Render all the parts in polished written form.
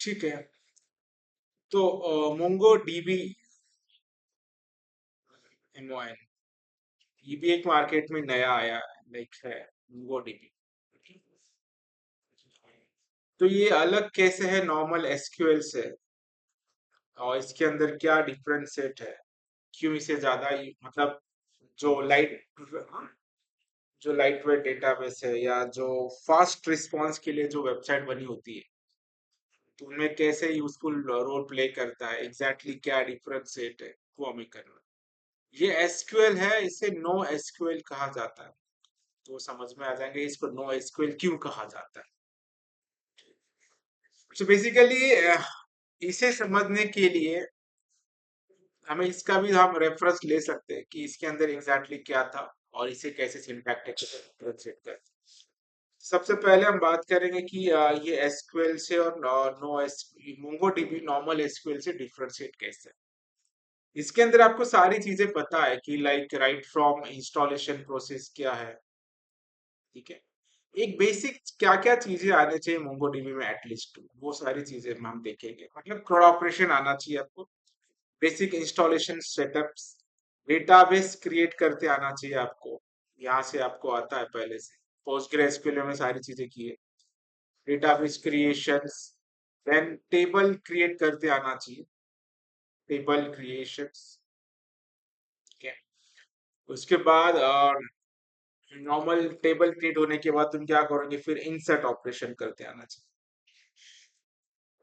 ठीक है। तो मोंगो डीबी एमओएन, ये भी एक मार्केट में नया आया लाइक है मोंगो डीबी। तो ये अलग कैसे है नॉर्मल एसक्यूएल से, और इसके अंदर क्या डिफरेंशिएट है, क्यों इसे ज्यादा मतलब जो लाइट जो लाइट वेट डेटाबेस है या जो फास्ट रिस्पांस के लिए जो वेबसाइट बनी होती है, तो उनमें कैसे यूजफुल रोल प्ले करता है, एग्जैक्टली क्या डिफरेंशिएट है, वो हमें करना है। ये एसक्यूएल है, इसे नो एसक्यूएल कहा जाता है। तो समझ में आ जाएंगे इसको नो एसक्यूएल क्यों कहा जाता है। तो बेसिकली इसे समझने के लिए हमें इसका भी हम रेफरेंस ले सकते हैं कि इसके अंदर एग्जैक्टली क्या था और इसे कैसे सिंटैक्टिक डिफरेंशिएट करते हैं। सबसे पहले हम बात करेंगे कि ये एसक्यूएल से और no S MongoDB normal SQL से डिफरेंशिएट कैसे है। इसके अंदर आपको सारी चीजें पता है कि like right from installation process क्या है, ठीक है। एक बेसिक क्या क्या चीजें आने चाहिए मोंगोडीबी में एटलीस्ट, वो सारी चीजें हम देखेंगे। मतलब थोड़ा ऑपरेशन आना चाहिए आपको, basic installation setups, database create करते आना चाहिए आपको, यहाँ से आपको आता है पहले से, पोस्टग्रेसक्यूएल में सारी चीजें की है। Database creations, then table create करते आना चाहिए, टेबल क्रिएशंस, ठीक है। उसके बाद नॉर्मल टेबल क्रिएट होने के बाद तुम क्या करोगे, फिर इंसर्ट ऑपरेशन करते आना चाहिए।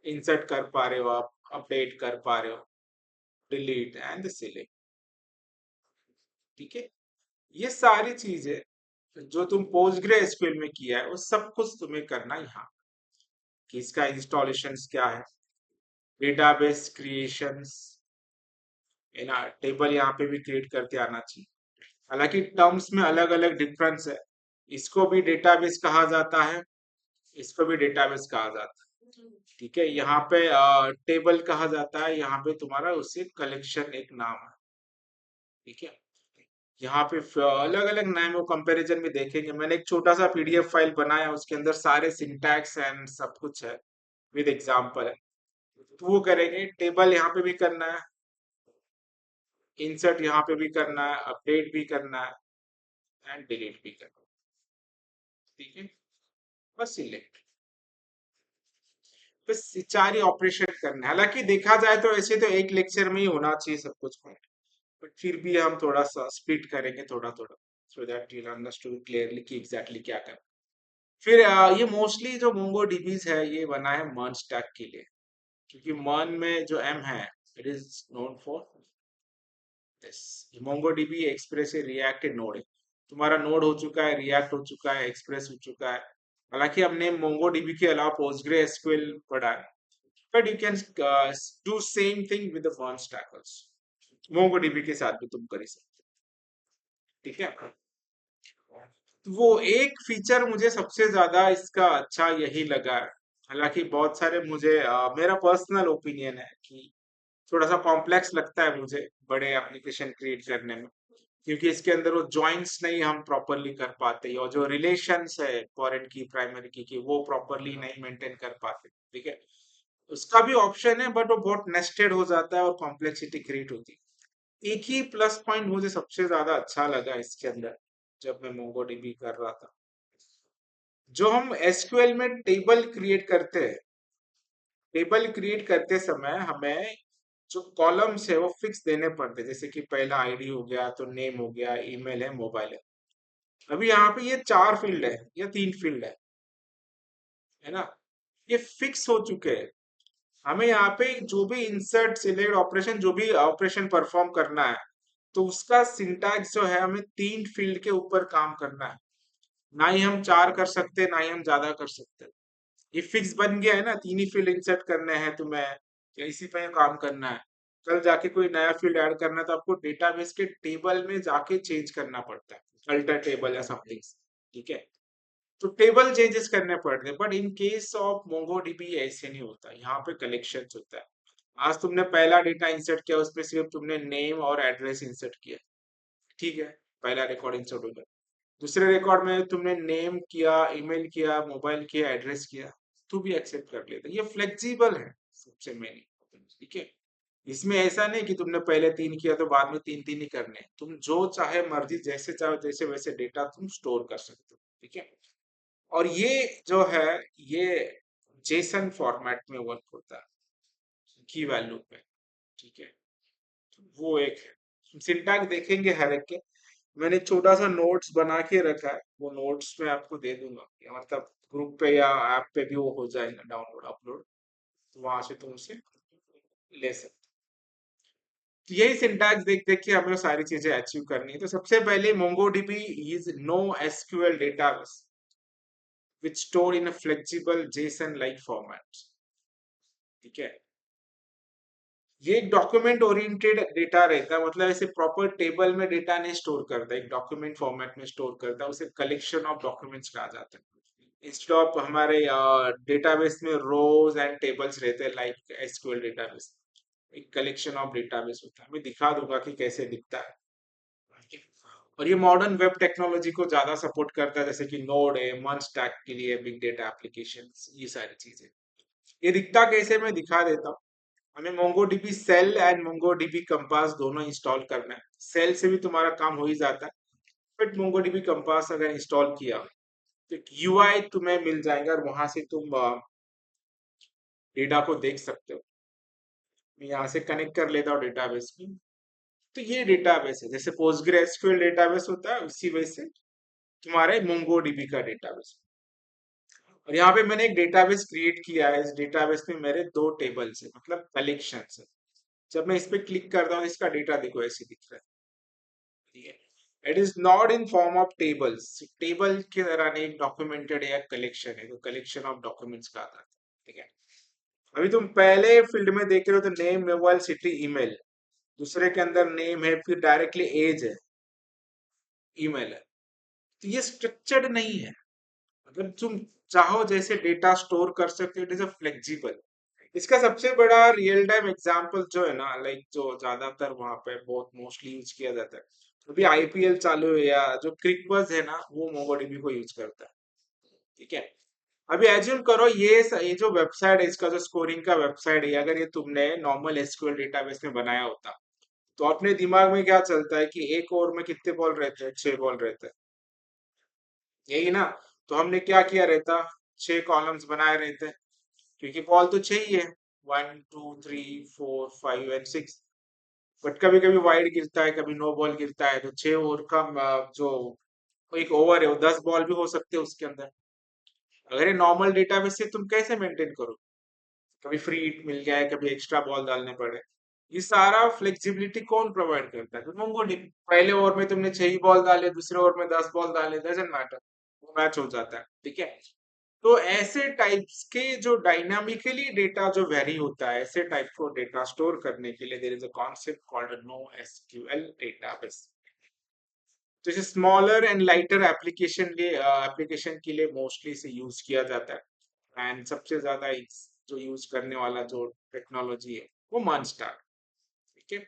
इंसर्ट कर पा रहे हो आप, अपडेट कर पा रहे हो, डिलीट एंड सिलेक्ट, ठीक है। ये सारी चीजें जो तुम पोस्टग्रे एसक्यूएल में किया है वो सब कुछ तुम्हें करना है यहाँ, कि इसका इंस्टॉलेशन क्या है, डेटाबेस क्रिएशंस, है ना, टेबल यहाँ पे भी क्रिएट करते आना चाहिए। हालांकि टर्म्स में अलग अलग डिफरेंस है, इसको भी डेटाबेस कहा जाता है, इसको भी डेटाबेस कहा जाता है, ठीक है। यहाँ पे टेबल कहा जाता है, यहाँ पे तुम्हारा उसी कलेक्शन एक नाम है, ठीक है। यहाँ पे अलग अलग नाम वो कंपैरिजन में देखेंगे। मैंने एक छोटा सा पीडीएफ फाइल बनाया, उसके अंदर सारे सिंटैक्स एंड सब कुछ है, विद एग्जांपल है। तो वो करेंगे, टेबल यहाँ पे भी करना है, इंसर्ट यहाँ पे भी करना है, अपडेट भी करना है एंड डिलीट भी करना है, ठीक है। बस सिलेक्ट, बस ये चार ही ऑपरेशन करना है। हालांकि देखा जाए तो ऐसे तो एक लेक्चर में ही होना चाहिए सब कुछ, बट फिर भी हम थोड़ा सा स्प्लिट करेंगे थोड़ा थोड़ा, so that you understood clearly कि एग्जैक्टली क्या करना। फिर ये मोस्टली जो मोंगो डीबीज है ये बना है मर्न स्टैक के लिए, क्योंकि मर्न में जो एम है it is known for this. Mongo dB express है, रिएक्ट नोड है, तुम्हारा नोड हो चुका है, रिएक्ट हो चुका है, एक्सप्रेस हो चुका है। हालांकि हमने मोंगो डीबी के अलावा पोस्टग्रे एसक्यूएल पढ़ा है, but you can do same thing with the MERN stack also, Mongo dB के साथ भी तुम कर ही सकते हो, ठीक है। तो वो एक फीचर मुझे सबसे ज्यादा इसका अच्छा यही लगा है। हालांकि बहुत सारे मुझे मेरा पर्सनल ओपिनियन है कि थोड़ा सा कॉम्प्लेक्स लगता है मुझे बड़े एप्लीकेशन क्रिएट करने में, क्योंकि इसके अंदर वो जॉइंट्स नहीं हम प्रॉपरली कर पाते, और जो रिलेशंस है फॉरेन की प्राइमरी की वो प्रॉपरली नहीं मेंटेन कर पाते, ठीक है। उसका भी ऑप्शन है बट वो बहुत नेस्टेड हो जाता है और कॉम्प्लेक्सिटी क्रिएट होती है। एक ही प्लस पॉइंट मुझे सबसे ज्यादा अच्छा लगा इसके अंदर, जब मैं मोंगोडीबी कर रहा था, जो हम एसक्यूएल में टेबल क्रिएट करते हैं, टेबल क्रिएट करते समय हमें जो कॉलम्स है वो फिक्स देने पड़ते हैं, जैसे कि पहला आईडी हो गया, तो नेम हो गया, ईमेल है, मोबाइल है। अभी यहाँ पे ये चार फील्ड है या तीन फील्ड है ना, ये फिक्स हो चुके हैं। हमें यहाँ पे जो भी इंसर्ट सिलेक्ट ऑपरेशन, जो भी ऑपरेशन परफॉर्म करना है, तो उसका सिंटैक्स जो है हमें तीन फील्ड के ऊपर काम करना है, ना ही हम चार कर सकते, ना ही हम ज्यादा कर सकते। ये फिक्स बन गया है ना, तीन ही फील्ड इंसर्ट करने हैं तुम्हें, या इसी पे काम करना है। कल जाके कोई नया फील्ड ऐड करना है तो आपको डेटाबेस के टेबल में जाके चेंज करना पड़ता है, अल्टर टेबल या समथिंग, ठीक है। तो टेबल चेंजेस करने पड़ते हैं, but in case of MongoDB ऐसे नहीं होता, यहाँ पे कलेक्शन होता है। आज तुमने पहला डेटा इंसर्ट किया, उसमें सिर्फ तुमने नेम और एड्रेस इंसर्ट किया, ठीक है, पहला रिकॉर्ड इंसर्ट हो गया। दूसरे रिकॉर्ड में तुमने नेम किया, ईमेल किया, मोबाइल किया, एड्रेस किया, तो भी एक्सेप्ट कर लेता है। ये फ्लेक्सिबल है सबसे मेन, ठीक है। इसमें ऐसा नहीं कि तुमने पहले 3 किया तो बाद में 3 3 ही करने हैं। तुम जो चाहे मर्जी जैसे चाहो जैसे वैसे डेटा तुम स्टोर कर सकते हो, ठीक है। और ये जो है ये जेसन फॉर्मेट में वर्क होता है की वैल्यू पे, ठीक है। तो वो एक है, सिंटैक्स देखेंगे हर एक के। मैंने छोटा सा नोट्स बना के रखा है, वो नोट्स में आपको दे दूंगा, या मतलब ग्रुप पे या ऐप पे भी वो हो जाएगा डाउनलोड अपलोड, तो वहां से तुम उसे ले सकते हो। तो यही सिंटैक्स देख देख के हमें सारी चीजें अचीव करनी है। तो सबसे पहले MongoDB is no SQL database which store in a flexible JSON like format, ठीक है। ये एक डॉक्यूमेंट ओरिएंटेड डेटा रहता है, मतलब ऐसे प्रॉपर टेबल में डेटा नहीं स्टोर करता, एक डॉक्यूमेंट फॉर्मेट में स्टोर करता है, उसे कलेक्शन ऑफ डॉक्यूमेंट्स कहा जाता है। इंस्टेड ऑफ हमारे डेटाबेस में रोज एंड टेबल्स रहते हैं लाइक एसक्यूएल डेटाबेस, एक कलेक्शन ऑफ डेटाबेस होता है। मैं दिखा दूंगा कि कैसे दिखता है। और ये मॉडर्न वेब टेक्नोलॉजी को ज्यादा सपोर्ट करता है, जैसे कि नोड है, मंच स्टैक के लिए बिग डेटा एप्लीकेशन, ये सारी चीजें। ये दिखता कैसे मैं दिखा देता हूँ। हमें MongoDB shell and MongoDB Compass दोनों इंस्टॉल करना है। सेल से भी तुम्हारा काम हो ही जाता है, बट MongoDB कंपास अगर इंस्टॉल किया तो एक यूआई तुम्हें मिल जाएगा और वहां से तुम डेटा को देख सकते हो। मैं यहाँ से कनेक्ट कर लेता हूँ डेटाबेस में। तो ये डेटाबेस है, जैसे PostgreSQL डेटाबेस होता है उसी वजह से तुम्हारे MongoDB का डेटाबेस। और यहाँ पे मैंने एक डेटाबेस क्रिएट किया है। इस डेटाबेस में मेरे 2 टेबल्स है, मतलब कलेक्शन है। जब मैं इस पे क्लिक करता हूँ इसका डेटा देखो ऐसे दिख रहा है, ठीक है। It is not in form of tables, table की तरह नहीं, एक डॉक्यूमेंटेड या कलेक्शन है, तो कलेक्शन ऑफ डॉक्यूमेंट्स का आता है, ठीक है। अभी तुम पहले फील्ड में देख रहे हो तो नेम, मोबाइल, सिटी, ईमेल, दूसरे के अंदर नेम है, फिर डायरेक्टली एज है, ईमेल है। तो ये स्ट्रक्चर्ड नहीं है, मतलब तुम चाहो जैसे डेटा स्टोर कर सकते हो, इट इज अ फ्लेक्सिबल। इसका सबसे बड़ा रियल टाइम एग्जांपल जो है ना, लाइक जो ज्यादातर वहां पे बहुत मोस्टली यूज किया जाता है, अभी आईपीएल चालू है या जो क्रिकबज है ना, वो MongoDB को यूज करता है, ठीक है। अभी एज्यूम करो ये जो वेबसाइट है, इसका जो स्कोरिंग का वेबसाइट है, अगर ये तुमने नॉर्मल एसक्यूएल डेटाबेस में बनाया होता, तो अपने दिमाग में क्या चलता है कि एक ओवर में कितने बॉल रहते हैं, 6 बॉल रहते हैं, यही ना। तो हमने क्या किया रहता, 6 कॉलम्स बनाए रहते हैं, क्योंकि बॉल तो 6 ही है, 1 2 3 4 5 एंड 6। बट कभी कभी वाइड गिरता है, कभी नो बॉल गिरता है, तो 6 ओवर का जो एक ओवर है वो 10 बॉल भी हो सकते हैं उसके अंदर। अगर ये नॉर्मल डेटाबेस से तुम कैसे मेंटेन करो, कभी फ्री हिट मिल गया है, कभी एक्स्ट्रा बॉल डालने पड़े, ये सारा फ्लेक्सिबिलिटी कौन प्रोवाइड करता है, तो MongoDB। पहले ओवर में तुमने 6 ही बॉल डाले, दूसरे ओवर में 10 बॉल डाले, डजंट मैटर, वो मैच हो जाता है, ठीक है। तो ऐसे टाइप्स के जो डायनामिकली डेटा जो वेरी होता है, ऐसे टाइप को डेटा स्टोर करने के लिए there is a concept called no SQL database. तो इसे स्मॉलर एंड लाइटर एप्लीकेशन के लिए मोस्टली इसे यूज किया जाता है। एंड सबसे ज्यादा जो यूज करने वाला जो टेक्नोलॉजी है वो मॉन्स्टार, ठीक है,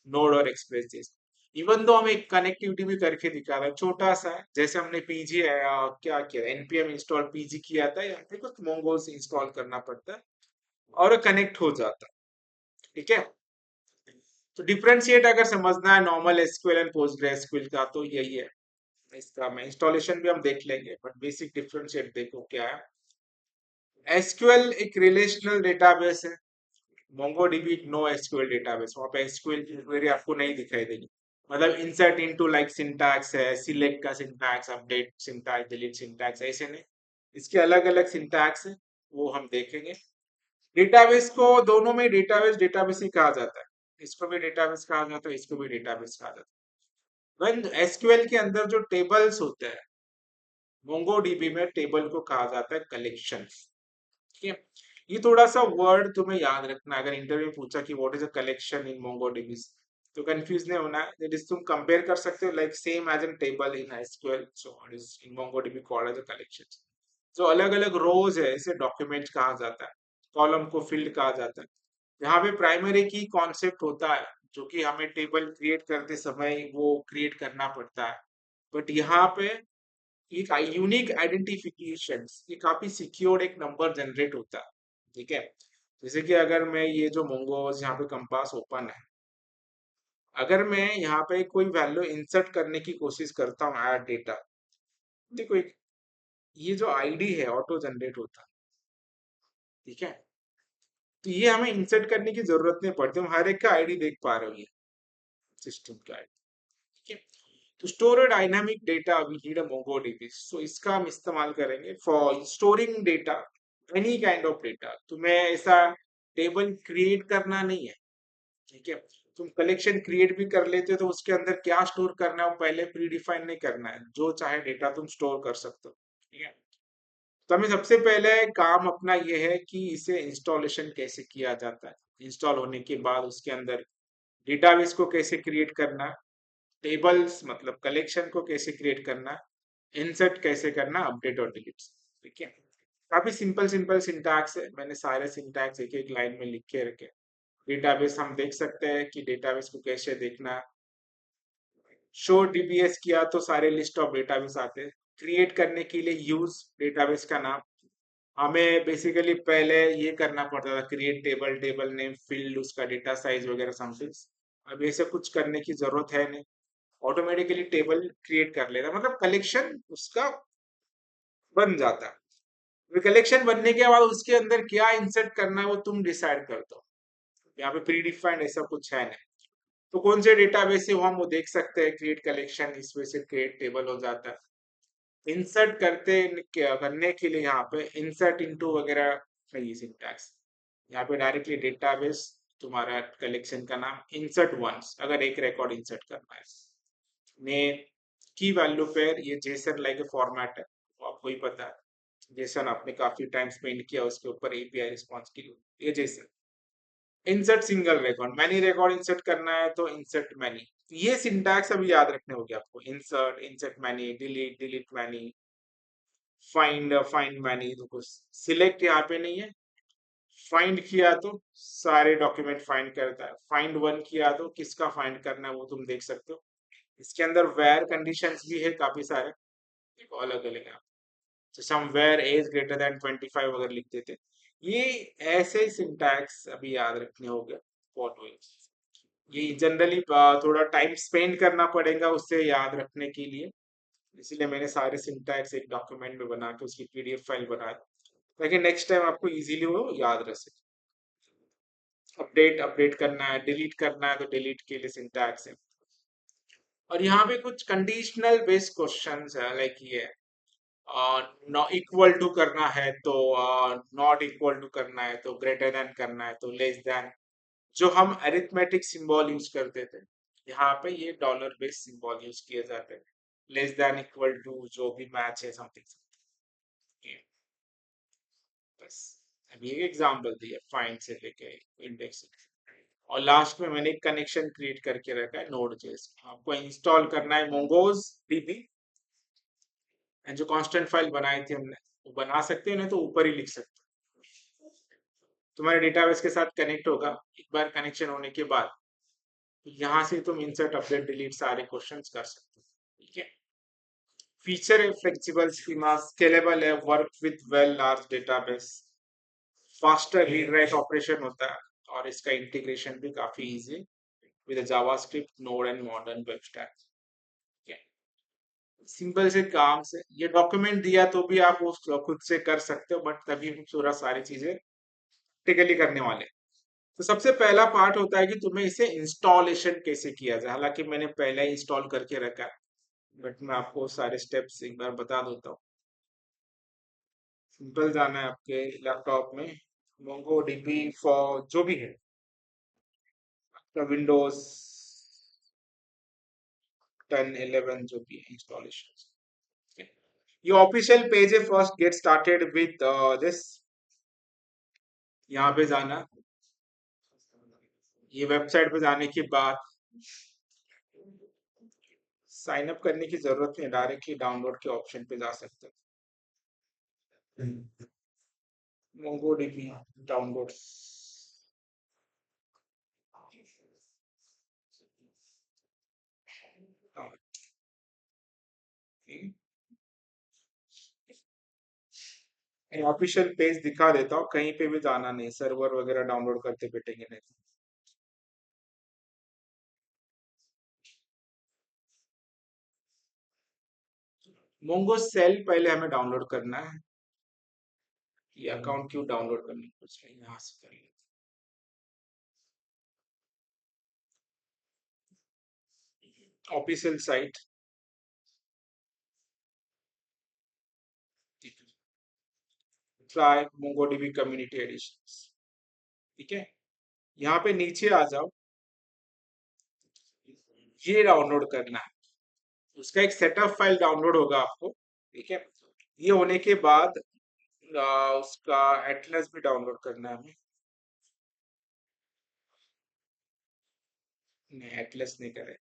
नोड और एक्सप्रेस जैसे। इवन दो हम एक कनेक्टिविटी भी करके दिखा रहे हैं, छोटा सा है, जैसे हमने पीजी क्या किया, npm इंस्टॉल पीजी किया था, यहाँ पे कुछ मोंगोस इंस्टॉल करना पड़ता है और कनेक्ट हो जाता है, ठीक है। तो डिफरेंशिएट अगर समझना है नॉर्मल एसक्यूएल एंड पोस्टग्रेसक्यूएल का, तो यही है। इसका मैं इंस्टॉलेशन भी हम देख लेंगे, बट बेसिक डिफरेंशिएट देखो क्या है। एसक्यूएल एक रिलेशनल डेटाबेस है, MongoDB एक नो एसक्यूएल डेटाबेस, वहां पे एसक्यूएल की क्वेरी आपको नहीं दिखाई देगी। मतलब इंसर्ट इनटू लाइक सिंटैक्स है, सिलेक्ट का syntax, update syntax, delete syntax, ऐसे नहीं। इसके अलग अलग सिंटैक्स है, वो हम देखेंगे। डेटाबेस को दोनों में डेटाबेस डेटाबेस ही कहा जाता है, इसको भी डेटाबेस कहा जाता है, इसको भी डेटाबेस कहा जाता है। when एसक्यूएल के अंदर जो टेबल्स होते हैं, MongoDB में टेबल को कहा जाता है कलेक्शन, ठीक है। ये थोड़ा सा वर्ड तुम्हें याद रखना, अगर इंटरव्यू में पूछा कि what is a collection in MongoDB, तो कंफ्यूज नहीं होना है। दैट इज तुम कंपेयर कर सकते हो like same as an table in SQL, so what is in MongoDB called as a collection. जो अलग अलग रोज है इसे डॉक्यूमेंट कहा जाता है, कॉलम को फील्ड कहा जाता है। यहाँ पे प्राइमरी की कॉन्सेप्ट होता है, जो कि हमें टेबल क्रिएट करते समय वो क्रिएट करना पड़ता है, बट यहाँ पे एक यूनिक आइडेंटिफिकेशन, ये काफी सिक्योर्ड एक नंबर जनरेट होता है। ठीक है, जैसे कि अगर मैं ये जो मोंगोज यहाँ पे कंपास ओपन है, अगर मैं यहाँ पे कोई वैल्यू इंसर्ट करने की कोशिश करता हूँ ऐड डेटा, देखो ये जो आईडी है ऑटो जनरेट होता है। ठीक है, तो ये हमें इंसर्ट करने की जरूरत नहीं पड़ती, हम हर एक का आईडी देख पा रहे हो, ये सिस्टम का आईडी। ठीक है, तो store dynamic data we need a MongoDB, so इसका हम इस्तेमाल करेंगे for storing data, any kind of data. तुम्हें ऐसा टेबल क्रिएट करना नहीं है। ठीक है, तुम कलेक्शन क्रिएट भी कर लेते हो तो उसके अंदर क्या स्टोर करना है वो पहले प्री डिफाइन नहीं करना है, जो चाहे डेटा तुम स्टोर कर सकते हो। ठीक है, तो हमें सबसे पहले काम अपना ये है कि इसे इंस्टॉलेशन कैसे किया जाता है। इंस्टॉल होने के बाद उसके अंदर डेटाबेस को कैसे क्रिएट करना, टेबल्स मतलब कलेक्शन को कैसे क्रिएट करना, इंसर्ट कैसे करना, अपडेट और डिलीट। ठीक है, काफी सिंपल सिंपल सिंटैक्स है, मैंने सारे सिंटैक्स एक एक लाइन में लिख के रखे। डेटाबेस हम देख सकते हैं कि डेटाबेस को कैसे देखना। शो डीबीएस किया तो सारे लिस्ट ऑफ डेटाबेस आते हैं। क्रिएट करने के लिए यूज डेटाबेस का नाम, हमें बेसिकली पहले ये करना पड़ता था, create table, table name, field, उसका डेटा साइज वगैरह समथिंग। अब ये सब कुछ करने की जरूरत है नहीं, ऑटोमेटिकली टेबल क्रिएट कर लेगा, मतलब कलेक्शन उसका बन जाता है। कलेक्शन बनने के बाद उसके अंदर क्या इंसर्ट करना है वो तुम डिसाइड करते हो। यहाँ पे प्री डिफाइंड ऐसा कुछ है नहीं। तो कौन से डेटाबेस से हम वो देख सकते हैं, क्रिएट कलेक्शन, इसमें से क्रिएट टेबल हो जाता है। इंसर्ट करने के लिए यहाँ पे इंसर्ट इनटू वगैरह चाहिए सिंटैक्स। यहाँ पे डायरेक्टली डेटाबेस, तुम्हारा कलेक्शन का नाम इंसर्ट वंस, अगर एक रिकॉर्ड इंसर्ट करना है। नेम, की वैल्यू पेयर, ये जेसन लाइक फॉर्मेट है, वो आपको ही पता है। जेसन आपने काफी टाइम स्पेंड किया उसके ऊपर एपीआई रिस्पॉन्स के लिए, ये Jason. Insert single record, many record insert करना है तो इंसर्ट मैनी। ये सिंटैक्स अभी याद रखने होंगे आपको, insert, insert many, delete, delete many, find, find many. देखो सिलेक्ट यहाँ पे नहीं है, फाइंड किया तो सारे डॉक्यूमेंट फाइंड करता है, फाइंड वन किया तो किसका फाइंड करना है वो तुम देख सकते हो। इसके अंदर वेर कंडीशंस भी है काफी सारे, देखो अलग अलग है। तो समवेयर एज ग्रेटर देन 25 अगर लिख देते, ये ऐसे सिंटैक्स अभी याद रखने होंगे फॉर डूइंग। ये जनरली थोड़ा टाइम स्पेंड करना पड़ेगा उससे याद रखने के लिए, इसलिए मैंने सारे सिंटैक्स एक डॉक्यूमेंट में बना के उसकी पीडीएफ फाइल बनाई, ताकि नेक्स्ट टाइम आपको इजीली वो याद रह सके। अपडेट, अपडेट करना है, डिलीट करना है तो डिलीट के लिए सिंटैक्स है। और यहाँ पे कुछ कंडीशनल बेस्ड क्वेश्चंस है, लाइक ये नॉट इक्वल टू करना है तो नॉट इक्वल टू करना है तो ग्रेटर देन करना है तो लेस देन, जो हम अरिथमेटिक सिंबल यूज करते थे, यहाँ पे ये डॉलर बेस्ड सिंबल यूज किए जाते हैं। लेस देन, इक्वल टू, जो भी मैच है समथिंग। बस अभी एक एग्जांपल दिया फाइंड से लेके इंडेक्स। और लास्ट में मैंने एक कनेक्शन क्रिएट करके रखा है नोड जेएस, आपको इंस्टॉल करना है मोंगोज डीबी, जो कांस्टेंट फाइल बनाई थी हमने, वो बना सकते हो, नहीं तो ऊपर ही लिख सकते हो। तुम्हारे डेटाबेस के साथ कनेक्ट होगा, एक बार कनेक्शन होने के बाद यहाँ से तुम इंसर्ट, अपडेट, डिलीट सारे क्वेश्चंस कर सकते हो। ठीक है, फीचर है फ्लेक्सिबल स्कीमा, स्केलेबल है, work with well large database, faster read write operation होता है, और इसका इंटीग्रेशन भी काफी easy with JavaScript, node and modern web stack. Simple से काम से ये डॉक्यूमेंट दिया तो भी आप उसको खुद से कर सकते हो, बट तभी हम पूरा सारी चीजें प्रैक्टिकली करने वाले हैं। तो सबसे पहला पार्ट होता है कि तुम्हें इसे इंस्टॉलेशन कैसे किया जाए, हालांकि मैंने पहले ही इंस्टॉल करके रखा है, बट मैं आपको सारे स्टेप्स एक बार बता देता हूँ। सिंपल जाना है आपके लैपटॉप में, मोंगो डीबी फॉर जो भी है आपका विंडोज 10, 11 जो भी है इंस्टॉलेशन। ये ऑफिशियल पेज है, first get started with this, यहाँ पे जाना। ये वेबसाइट पे जाने के बाद साइन अप करने की जरूरत नहीं, डायरेक्टली डाउनलोड के ऑप्शन पे जा सकते हैं। मोंगोडीबी डाउनलोड्स, ऑफिशियल पेज दिखा देता हूँ, कहीं पे भी जाना नहीं, सर्वर वगैरह डाउनलोड करते बैठेंगे नहीं। मोंगो सेल पहले हमें डाउनलोड करना है। ये अकाउंट क्यों डाउनलोड करने की कुछ नहीं, यहाँ से कर लेते official site. Try MongoDB community addition. ठीक है, यहाँ पे नीचे आ जाओ, ये डाउनलोड करना है। उसका एक सेटअप फाइल डाउनलोड होगा आपको। ठीक है, ये होने के बाद उसका एटलस भी डाउनलोड करना है हमें। नहीं, एटलस नहीं करें,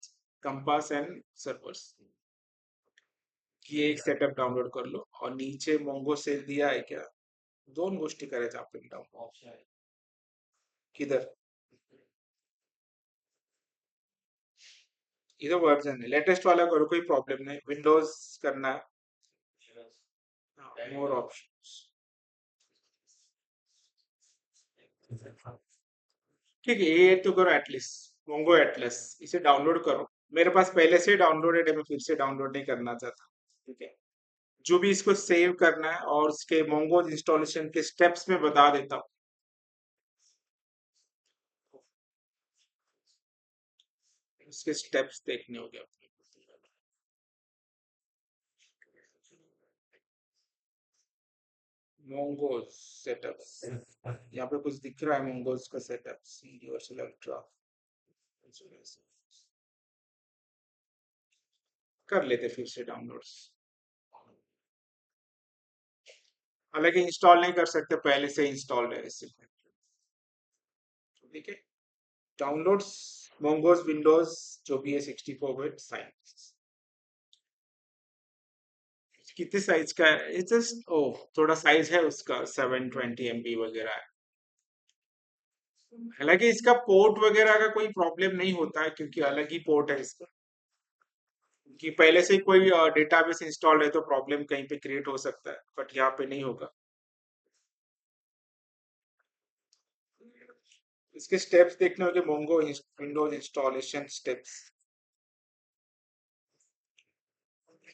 कंपास एंड सर्वर्स। ये एक सेटअप डाउनलोड कर लो, और नीचे मोंगो सेल दिया है क्या, दोन गोष्टी करायच्या आपण डाउनलोड। किधर, इधर वर्जन है, लेटेस्ट वाला करो, कोई प्रॉब्लम नहीं, विंडोज करना है। मोर ऑप्शंस, ठीक है, ये तो करो एटलीस्ट मोंगो एटलस, इसे डाउनलोड करो। मेरे पास पहले से डाउनलोडेड है, मैं फिर से डाउनलोड नहीं करना चाहता। ठीक है, जो भी इसको सेव करना है और उसके मोंगो इंस्टॉलेशन के स्टेप्स में बता देता हूँ। उसके स्टेप्स देखने होंगे अपने मोंगोज सेटअप्स। यहाँ पे कुछ दिख रहा है मोंगोज का सेटअप, यूनिवर्सल अल्ट्रा। कर लेते फिर से डाउनलोड्स, हालांकि इंस्टॉल नहीं कर सकते, पहले से इंस्टॉल है इसी में। ठीक है, डाउनलोड्स, मोंगोज विंडोज जो भी है 64 बिट साइज। कितने साइज का है, इट्स जस्ट ओ, थोड़ा साइज है उसका 720 MB वगैरह है। हालांकि इसका पोर्ट वगैरह का कोई प्रॉब्लम नहीं होता है, क्योंकि अलग ही पोर्ट है इसका। कि पहले से ही कोई डेटाबेस इंस्टॉल्ड है तो प्रॉब्लम कहीं पे क्रिएट हो सकता है, बट यहाँ पे नहीं होगा। इसके स्टेप्स देखने होंगे, मोंगो विंडोज इंस्टॉलेशन स्टेप्स,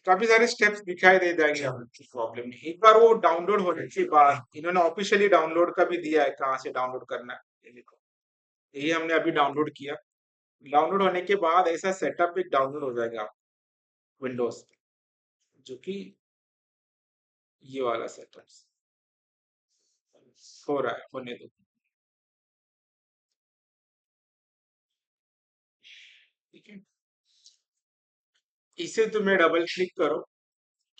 काफी सारे स्टेप्स दिखाई दे जाएंगे, प्रॉब्लम नहीं। एक बार वो डाउनलोड होने के बाद इन्होंने ऑफिशियली डाउनलोड का भी दिया है, कहाँ से डाउनलोड करना है ये देखो। यही हमने अभी डाउनलोड किया। डाउनलोड होने के बाद ऐसा सेटअप एक डाउनलोड हो जाएगा विंडोज, जो कि ये वाला सेटअप हो रहा है, होने दो। ठीक है, इसे तुम्हें डबल क्लिक करो,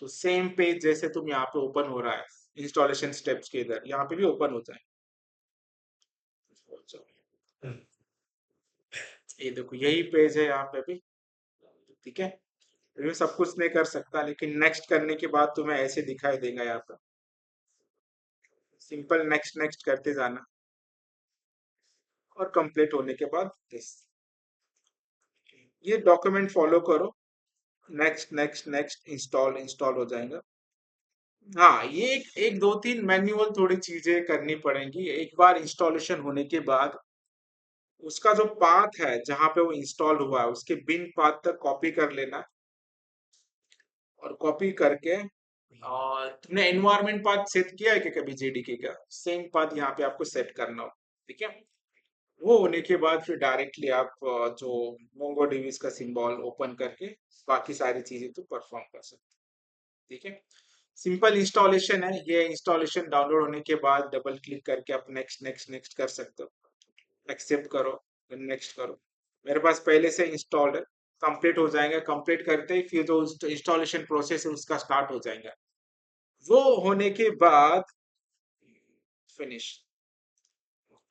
तो सेम पेज जैसे तुम यहाँ पे ओपन हो रहा है इंस्टॉलेशन स्टेप्स के इधर, यहाँ पे भी ओपन हो जाए। ये देखो, यही पेज है यहाँ पे भी। ठीक है, मैं सब कुछ नहीं कर सकता, लेकिन नेक्स्ट करने के बाद तुम्हें ऐसे दिखाई देगा यहाँ पर। सिंपल नेक्स्ट नेक्स्ट करते जाना, और कंप्लीट होने के बाद दिस, ये डॉक्यूमेंट फॉलो करो। Next next next, install install हो जाएगा। हाँ, ये एक एक दो तीन मैन्युअल थोड़ी चीजें करनी पड़ेंगी एक बार इंस्टॉलेशन होने के बाद। उसका जो पाथ है जहां पे वो इंस्टॉल हुआ है, उसके बिन पाथ तक कॉपी कर लेना, और कॉपी करके, और तुमने एनवायरनमेंट पाथ सेट किया है कि कभी जेडीके का, सेम पाथ यहाँ पे आपको सेट करना हो। ठीक है, वो होने के बाद फिर डायरेक्टली आप जो मोंगो डीबी का सिंबल ओपन करके बाकी सारी चीजें तो परफॉर्म कर सकते हो। ठीक है, सिंपल इंस्टॉलेशन है ये। इंस्टॉलेशन डाउनलोड होने के बाद डबल क्लिक करके आप नेक्स्ट नेक्स्ट नेक्स्ट कर सकते हो, एक्सेप्ट करो, नेक्स्ट करो। मेरे पास पहले से इंस्टॉल्ड है, कंप्लीट हो जाएगा। कंप्लीट करते ही फिर जो इंस्टॉलेशन प्रोसेस है उसका स्टार्ट हो जाएगा। वो होने के बाद फिनिश।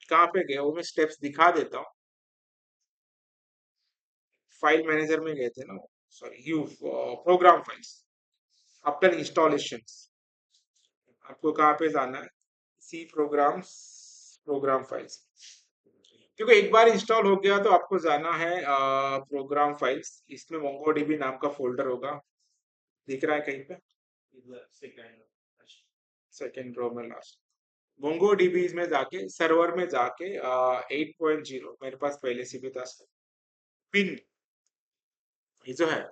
कहाँ पे गए वो, मैं स्टेप्स दिखा देता हूँ। फाइल मैनेजर में गए थे ना, sorry, you program files, after installation आपको कहाँ पे जाना है, सी प्रोग्राम्स, प्रोग्राम फाइल्स। क्योंकि एक बार इंस्टॉल हो गया तो आपको जाना है प्रोग्राम फाइल्स, इसमें मोंगोडीबी नाम का फोल्डर होगा, दिख रहा है कहीं पे। सेकेंड रो में लास्ट मोंगो डीबी में जाके सर्वर में जाके 8.0 मेरे पास पहले से भी था पिन ये जो है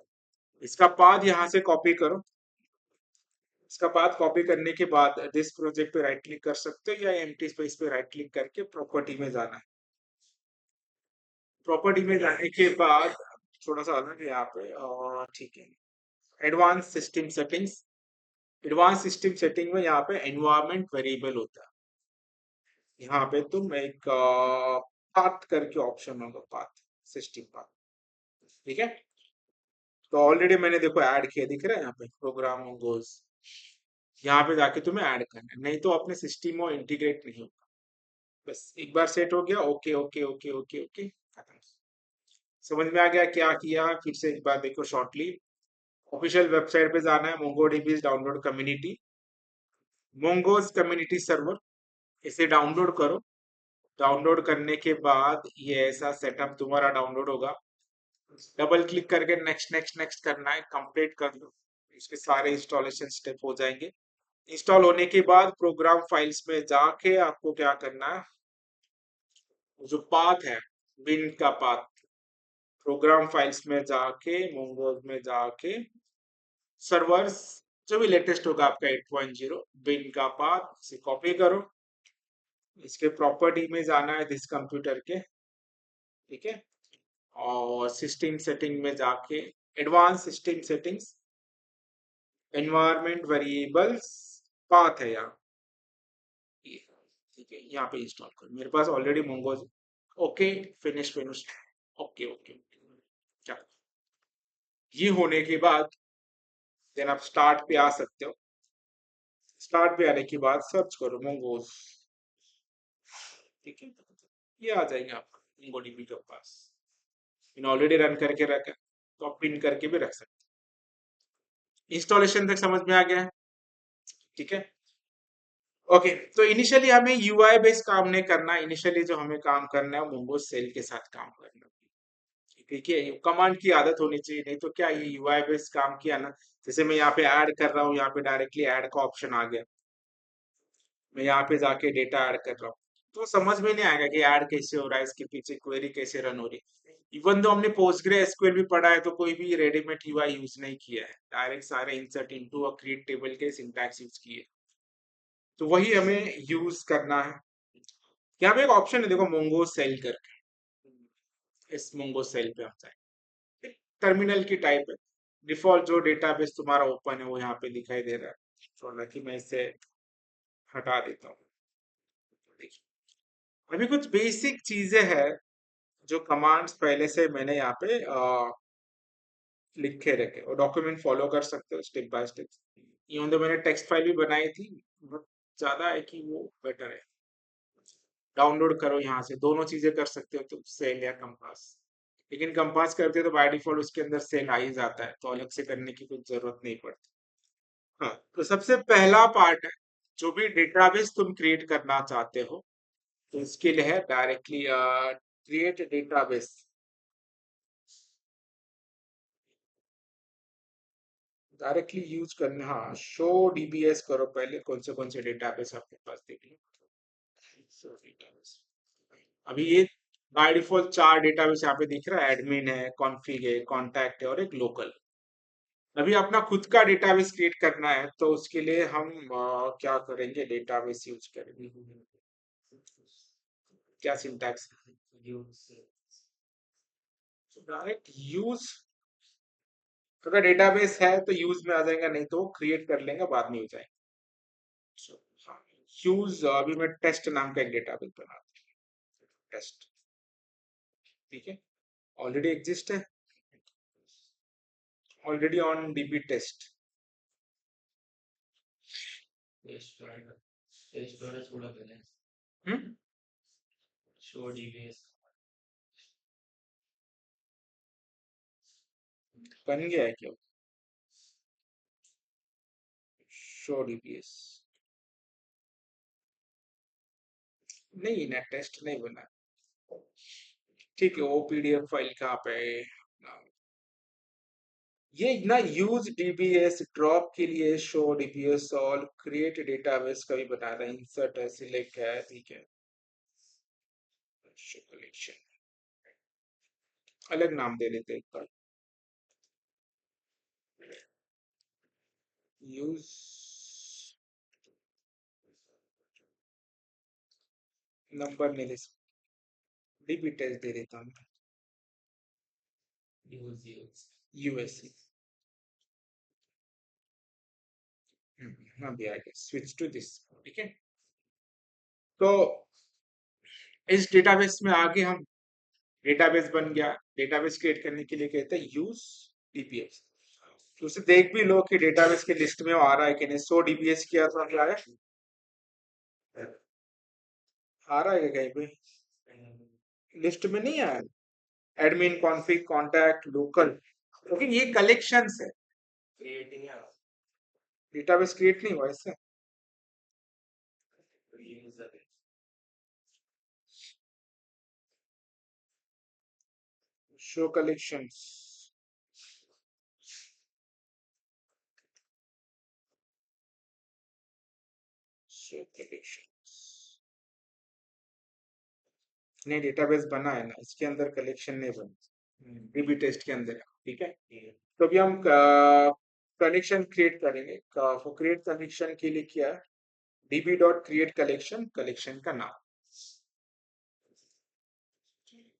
इसका पाथ यहाँ से कॉपी करो। इसका पाथ कॉपी करने के बाद दिस प्रोजेक्ट पे राइट क्लिक कर सकते हो या एम्प्टी स्पेस पे राइट क्लिक करके प्रॉपर्टी में जाना है। प्रॉपर्टी में जाने के बाद थोड़ा सा अलग है यहाँ पे और ठीक है advance system settings. Advance system setting में यहाँ पे एनवायरनमेंट वेरिएबल होता है। यहाँ पे तुम एक पाथ करके ऑप्शन होगा पाथ सिस्टम पाथ ठीक है। तो ऑलरेडी मैंने देखो ऐड किया दिख रहा है यहाँ पे प्रोग्राम गोल्स यहाँ पे जाके तुम्हें ऐड करना है नहीं तो अपने सिस्टम में इंटीग्रेट नहीं होगा। बस एक बार सेट हो गया okay okay okay okay okay खत्म। समझ में आ गया क्या किया फिर से एक बार देखो शॉर्टली। ऑफिशियल वेबसाइट पे जाना है MongoDB download community mongoose community server इसे डाउनलोड करो। डाउनलोड करने के बाद ये ऐसा सेटअप तुम्हारा डाउनलोड होगा। डबल क्लिक करके नेक्स्ट नेक्स्ट नेक्स्ट करना है कंप्लीट कर लो। इसके सारे इंस्टॉलेशन स्टेप हो जाएंगे। इंस्टॉल होने के बाद प्रोग्राम फाइल्स में जाके आपको क्या करना है जो पाथ है बिन का पाथ प्रोग्राम फाइल्स में जाके मोंगोज में जाके सर्वर्स जो भी लेटेस्ट होगा आपका 8.0 बिन का पाथ इसे कॉपी करो। इसके प्रॉपर्टी में जाना है दिस कंप्यूटर के ठीक है और सिस्टम सेटिंग में जाके advance system settings environment variables path है यहाँ ये ठीक है यहाँ पे इंस्टॉल करो। मेरे पास already Mongoose okay finish finish okay okay क्या ये होने के बाद देन आप स्टार्ट पे आ सकते हो। स्टार्ट पे आने के बाद सर्च करो मोंगोज ठीक है ये आ जाएंगे आपका मोंगोडीबी के पास। मैंने ऑलरेडी रन करके रखा तो आप पिन करके भी रख सकते हैं। इंस्टॉलेशन तक समझ में आ गया है ठीक है। ओके तो इनिशियली हमें यूआई बेस्ड काम नहीं करना। इनिशियली जो हमें काम करना है मोंगो सेल के साथ काम करना ठीक है। कमांड की आदत होनी चाहिए नहीं तो क्या ये यूआई बेस्ड काम किया ना जैसे मैं यहाँ पे ऐड कर रहा हूँ यहाँ पे डायरेक्टली ऐड का ऑप्शन आ गया। मैं यहाँ पे जाके डेटा ऐड कर रहा हूँ तो समझ में नहीं आएगा कि ऐड कैसे हो रहा है इसके पीछे क्वेरी कैसे रन हो रही है। इवन तो हमने पोस्टग्रे एसक्यूएल भी पढ़ा है तो कोई भी रेडीमेड यूआई यूज नहीं किया है। डायरेक्ट सारे insert into a create table के सिंटैक्स यूज किए तो वही हमें यूज करना है। यहाँ पे एक ऑप्शन है देखो मोंगो सेल करके इस मोंगो सेल पे हम जाए टर्मिनल की टाइप है। डिफॉल्ट जो डेटाबेस तुम्हारा ओपन है वो यहाँ पे दिखाई दे रहा है। तो हालांकि मैं इसे हटा देता हूँ। देखिए अभी कुछ बेसिक चीजें हैं जो कमांड्स पहले से मैंने यहाँ पे लिखे रखे और डॉक्यूमेंट फॉलो कर सकते हो स्टेप बाय स्टेप। इवन तो मैंने टेक्स्ट फाइल भी बनाई थी बट ज्यादा है कि वो बेटर है। डाउनलोड करो यहाँ से दोनों चीजें कर सकते हो तुम सेल या कंपास। लेकिन कंपास करते हो तो बाय डिफॉल्ट उसके अंदर सेल आ ही जाता है तो अलग से करने की कुछ जरूरत नहीं पड़ती। हाँ तो सबसे पहला पार्ट है जो भी डेटाबेस तुम क्रिएट करना चाहते हो तो इसके लिए है directly create database. Directly use करना हाँ शो डीबीएस करो पहले कौन से डेटाबेस आपके पास देख लो। शो डेटाबेस अभी ये बाय डिफॉल्ट 4 डेटाबेस यहाँ पे दिख रहा है एडमिन है कॉन्फ़िग है कॉन्टैक्ट है और एक लोकल। अभी अपना खुद का डेटाबेस क्रिएट करना है तो उसके लिए हम क्या करेंगे डेटाबेस यूज करेंगे। क्या सिंटैक्स डायरेक्ट यूज अगर डेटाबेस है तो यूज में आ जाएगा नहीं तो क्रिएट कर लेंगे बाद में हो जाएगा। यूज अभी मैं टेस्ट नाम का एक डेटाबेस बना टेस्ट ठीक है ऑलरेडी एग्जिस्ट है ऑलरेडी ऑन डीबी टेस्ट। हम्म बन गया है क्या शो डीबीएस नहीं ना टेस्ट नहीं बना। ठीक है वो पीडीएफ फाइल कहाँ पे है ये ना यूज डीबीएस ड्रॉप के लिए show DBS solve create database का भी बता रहा है, इंसर्ट है, सिलेक्ट है, ठीक है, शो कलेक्शन अलग नाम दे देते हैं एक बार, यूज नंबर नहीं दे सकते, डीबी टेस्ट दे देता हूँ, यूएससी। हाँ भी आ गया, स्विच टू दिस, ठीक है। तो इस डेटाबेस में आगे हम डेटाबेस बन गया, डेटाबेस क्रिएट करने के लिए कहते हैं यूज डीबीएस। तो उसे देख भी लो कि डेटाबेस के लिस्ट में वो आ रहा है कि नहीं, 100 डीबीएस किया तो क्या है, आ रहा है क्या कहीं पे लिस्ट में नहीं आया, एडमिन कॉन्फ़िग कॉन्टैक्ट लोकल, लेकिन ये कलेक्शंस है, डेटाबेस क्रिएट नहीं हुआ इससे। शो कलेक्शंस, शो कलेक्शंस, नहीं डेटाबेस बना है ना, इसके अंदर कलेक्शन नहीं बना, डीबी टेस्ट के अंदर है, ठीक है। तो अभी हम कलेक्शन क्रिएट करेंगे, फॉर क्रिएट कलेक्शन के लिए क्या है, dB dot create collection, collection का नाम,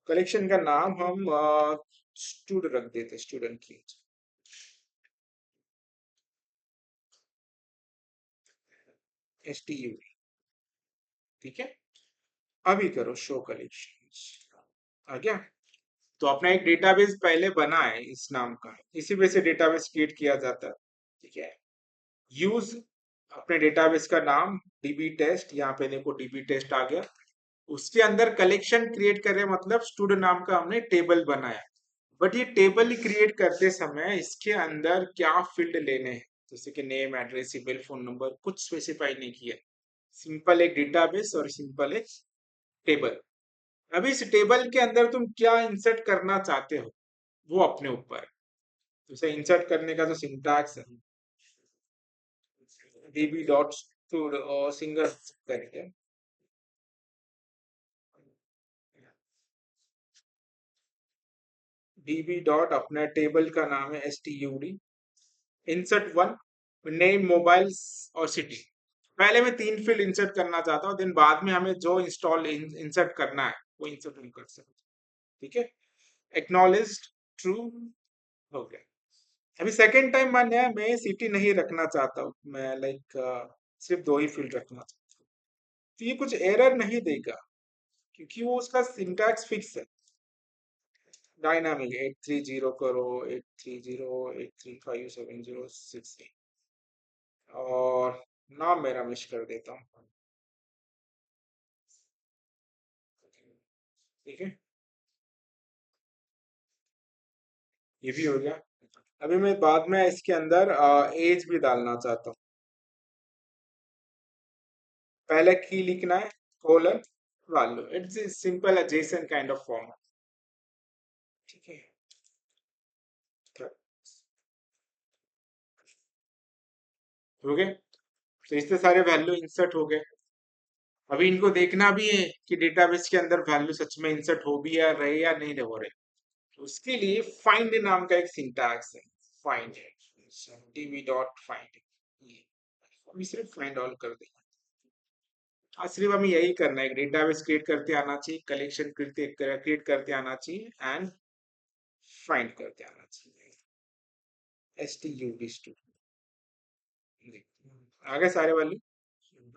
कलेक्शन का नाम हम स्टूड रख देते, स्टूडेंट की, एस टी यू, ठीक है। अभी करो शो कलेक्शन, आ गया। तो अपना एक डेटाबेस पहले बना है इस नाम का, इसी वजह से डेटाबेस क्रिएट किया जाता है, ठीक है। यूज अपने डेटाबेस का नाम डीबी टेस्ट, यहाँ पे देखो डीबी टेस्ट आ गया, उसके अंदर कलेक्शन क्रिएट कर रहे हैं, मतलब स्टूडेंट नाम का हमने टेबल बनाया, बट ये टेबल क्रिएट करते समय इसके अंदर क्या फील्ड लेने हैं, जैसे कि name address email phone number, कुछ स्पेसिफाई नहीं किया, सिंपल एक डेटाबेस और सिंपल एक टेबल। अभी इस टेबल के अंदर तुम क्या इंसर्ट करना चाहते हो वो अपने ऊपर है। तो इसे इंसर्ट करने का जो सिंटैक्स है, db डॉट और सिंगल करके, db डॉट अपना टेबल का नाम है stud, insert one, name mobile और सिटी, पहले मैं 3 फील्ड इंसर्ट करना चाहता हूँ, देन बाद में हमें जो इंस्टॉल इंसर्ट करना है वो इंसर्ट हम कर सकते हैं, ठीक है। एक्नॉलेज्ड, ट्रू, हो गया। अभी सेकेंड टाइम मैं सिटी नहीं रखना चाहता हूँ, मैं लाइक सिर्फ 2 ही फील्ड रखना चाहता हूँ, तो ये कुछ एरर नहीं देगा क्योंकि वो उसका सिंटैक्स फिक्स है, डायनामिक 830 करो, 830 835 706, और नाम मेरा मिस कर देता हूँ, ठीक है, ये भी हो गया। अभी मैं बाद में इसके अंदर एज भी डालना चाहता हूँ, पहले की लिखना है, colon value, it's simple Jason kind of form, ठीक है। हो गए, तो इससे सारे वैल्यू इंसर्ट हो गए। अभी इनको देखना भी है कि डेटाबेस के अंदर वैल्यू सच में इंसर्ट हो भी या रहे या नहीं हो रहे, तो उसके लिए फाइंड नाम का एक सिंटैक्स है, फाइंड, डीबी डॉट फाइंड, ये अभी सिर्फ फाइंड ऑल कर देंगे। आज सिर्फ हमें यही करना है, डेटाबेस क्रिएट करते आना चाहिए, कलेक्शन क्रिएट करते आना चाहिए, एंड फाइंड करते आना चाहिए, एस टी यू डी आगे सारे वैल्यू।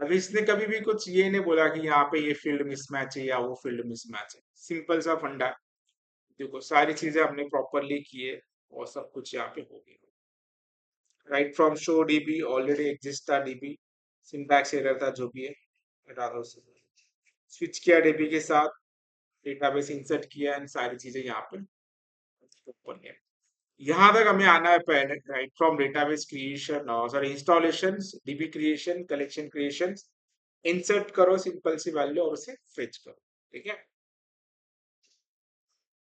अभी इसने कभी भी कुछ ये नहीं बोला कि यहाँ पे ये फील्ड मिसमैच है या वो फील्ड मिसमैच है, सिंपल सा फंडा है। देखो सारी चीजें हमने प्रॉपरली की है और सब कुछ यहाँ पे हो गया, right from show dB already exist था, डीबी सिंटैक्स एरर था जो भी है, हटा दो उसे, स्विच किया डीबी के साथ, डेटाबेस इंसर्ट किया एंड सारी चीजें यहाँ पे ऊपर है। यहाँ तक हमें आना है पहले, right from database creation, sorry installation, dB creation, collection creation, insert करो सिंपल सी वैल्यू और उसे फेच करो, ठीक है।